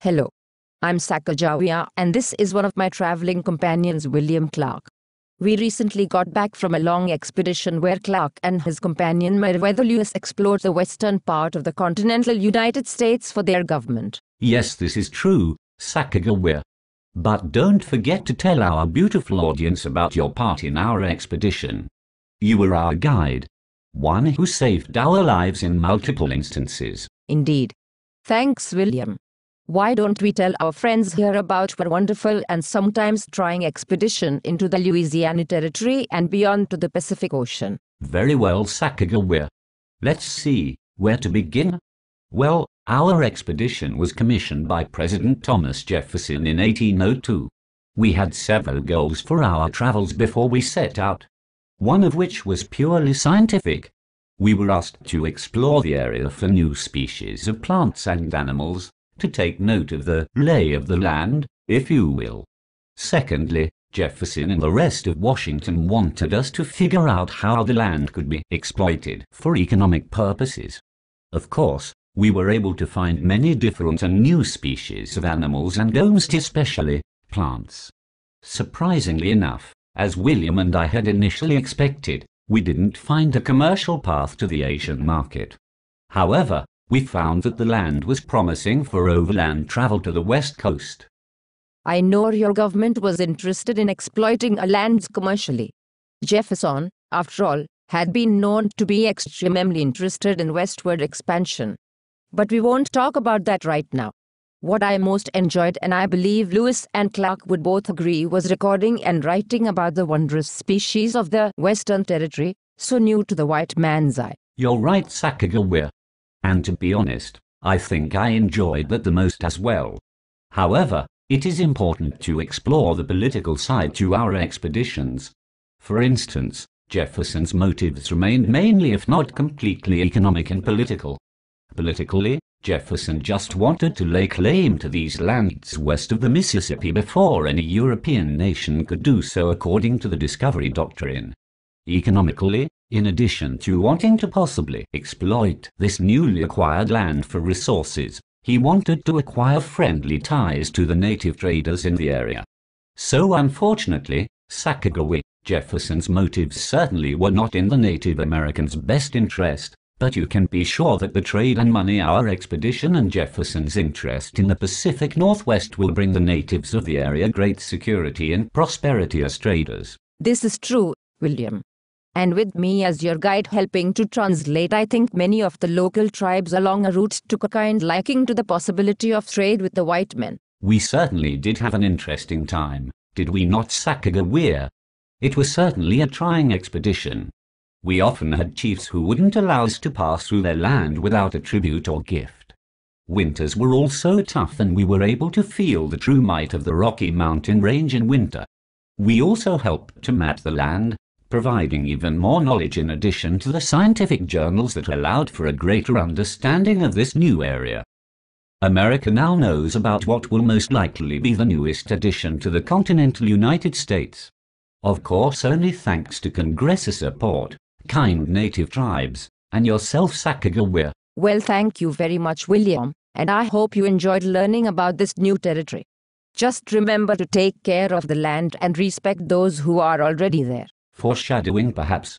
Hello, I'm Sacagawea and this is one of my traveling companions, William Clark. We recently got back from a long expedition where Clark and his companion Meriwether Lewis explored the western part of the continental United States for their government. Yes, this is true, Sacagawea. But don't forget to tell our beautiful audience about your part in our expedition. You were our guide, one who saved our lives in multiple instances. Indeed. Thanks, William. Why don't we tell our friends here about our wonderful and sometimes trying expedition into the Louisiana Territory and beyond to the Pacific Ocean? Very well, Sacagawea. Let's see, where to begin? Well, our expedition was commissioned by President Thomas Jefferson in 1802. We had several goals for our travels before we set out, one of which was purely scientific. We were asked to explore the area for new species of plants and animals, to take note of the lay of the land, if you will. Secondly, Jefferson and the rest of Washington wanted us to figure out how the land could be exploited for economic purposes. Of course, we were able to find many different and new species of animals and most especially plants. Surprisingly enough, as William and I had initially expected, we didn't find a commercial path to the Asian market. However, we found that the land was promising for overland travel to the west coast. I know your government was interested in exploiting our lands commercially. Jefferson, after all, had been known to be extremely interested in westward expansion. But we won't talk about that right now. What I most enjoyed, and I believe Lewis and Clark would both agree, was recording and writing about the wondrous species of the Western Territory, so new to the white man's eye. You're right, Sacagawea. And to be honest, I think I enjoyed that the most as well. However, it is important to explore the political side to our expeditions. For instance, Jefferson's motives remained mainly if not completely economic and political. Politically, Jefferson just wanted to lay claim to these lands west of the Mississippi before any European nation could do so according to the Discovery Doctrine. Economically, in addition to wanting to possibly exploit this newly acquired land for resources, he wanted to acquire friendly ties to the native traders in the area. So unfortunately, Sacagawea, Jefferson's motives certainly were not in the Native Americans' best interest, but you can be sure that the trade and money our expedition and Jefferson's interest in the Pacific Northwest will bring the natives of the area great security and prosperity as traders. This is true, William. And with me as your guide helping to translate, I think many of the local tribes along a route took a kind liking to the possibility of trade with the white men. We certainly did have an interesting time, did we not, Sacagawea? It was certainly a trying expedition. We often had chiefs who wouldn't allow us to pass through their land without a tribute or gift. Winters were also tough and we were able to feel the true might of the Rocky Mountain Range in winter. We also helped to map the land, providing even more knowledge in addition to the scientific journals that allowed for a greater understanding of this new area. America now knows about what will most likely be the newest addition to the continental United States. Of course, only thanks to Congress' support, kind native tribes, and yourself, Sacagawea. Well, thank you very much, William, and I hope you enjoyed learning about this new territory. Just remember to take care of the land and respect those who are already there. Foreshadowing, perhaps.